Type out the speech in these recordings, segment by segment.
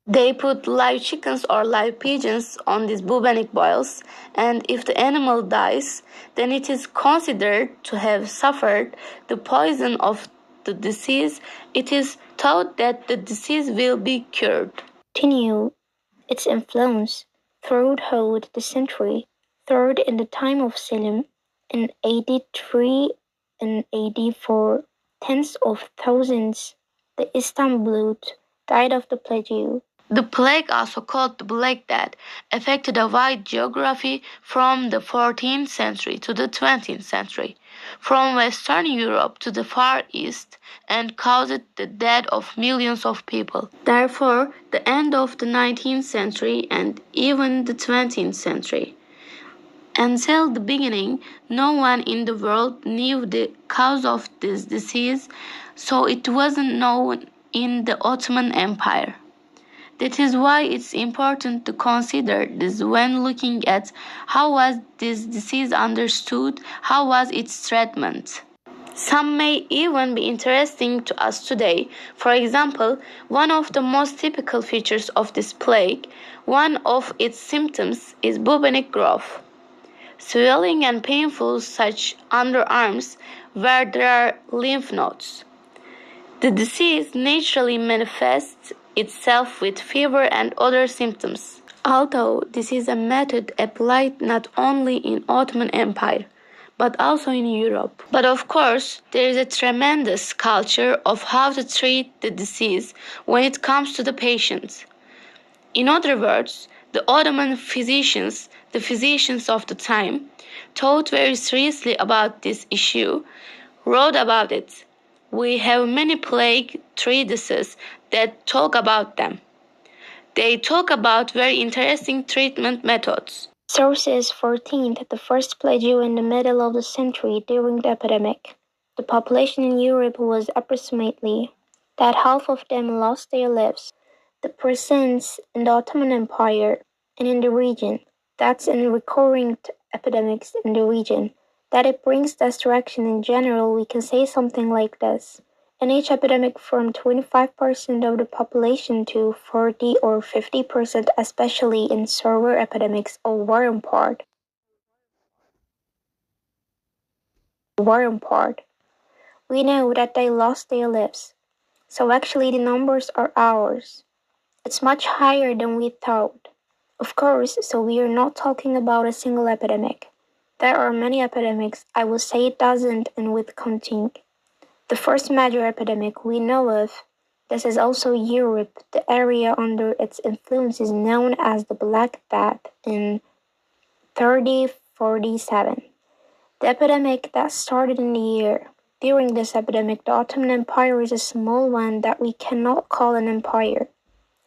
They put live chickens or live pigeons on these bubonic boils, and if the animal dies, then it is considered to have suffered the poison of the disease. It is thought that the disease will be cured. Continue its influence throughout the century. Third, in the time of Selim, in 83 and 84, tens of thousands, the Istanbul died of the plague. The plague, also called the Black Death, affected a wide geography from the 14th century to the 20th century, from Western Europe to the Far East, and caused the death of millions of people. Therefore, the end of the 19th century and even the 20th century. Until the beginning, no one in the world knew the cause of this disease, so it wasn't known in the Ottoman Empire. That is why it's important to consider this when looking at how was this disease understood, how was its treatment. Some may even be interesting to us today. For example, one of the most typical features of this plague, one of its symptoms is bubonic growth. Swelling and painful such underarms where there are lymph nodes. The disease naturally manifests itself with fever and other symptoms. Although this is a method applied not only in Ottoman Empire, but also in Europe. But of course, there is a tremendous culture of how to treat the disease when it comes to the patients. In other words, the Ottoman physicians, the physicians of the time, thought very seriously about this issue, wrote about it. We have many plague treatises that talk about them. They talk about very interesting treatment methods. Sources 14th, the first plague in the middle of the century during the epidemic. The population in Europe was approximately that half of them lost their lives. The presence in the Ottoman Empire and in the region, that's in recurring epidemics in the region, that it brings destruction in general, we can say something like this. In each epidemic from 25% of the population to 40 or 50%, especially in severe epidemics of warm part. We know that they lost their lives. So actually the numbers are ours. It's much higher than we thought. Of course, so we are not talking about a single epidemic. There are many epidemics, I will say dozens and with counting. The first major epidemic we know of, this is also Europe, the area under its influence is known as the Black Death in 3047. The epidemic that started in the year. During this epidemic, the Ottoman Empire is a small one that we cannot call an empire,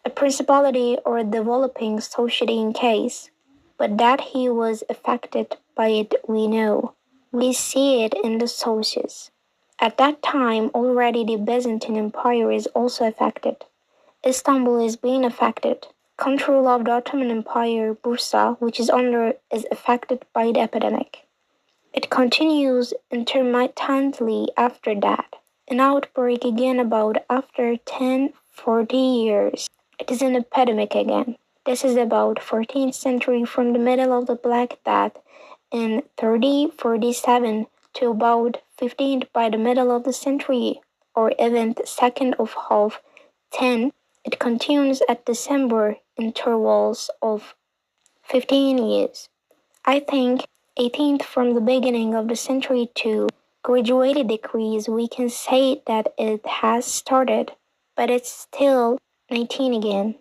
a principality or a developing society in case, but that he was affected by it we know. We see it in the sources. At that time, already the Byzantine Empire is also affected. Istanbul is being affected. Control of the Ottoman Empire, Bursa, which is under, is affected by the epidemic. It continues intermittently after that. An outbreak again about after 10-40 years. It is an epidemic again. This is about 14th century from the middle of the Black Death in 3047 to about 15th by the middle of the century, or even the second of half 10. It continues at December intervals of 15 years. I think 18th from the beginning of the century to gradually decrease, we can say that it has started, but it's still 19 again.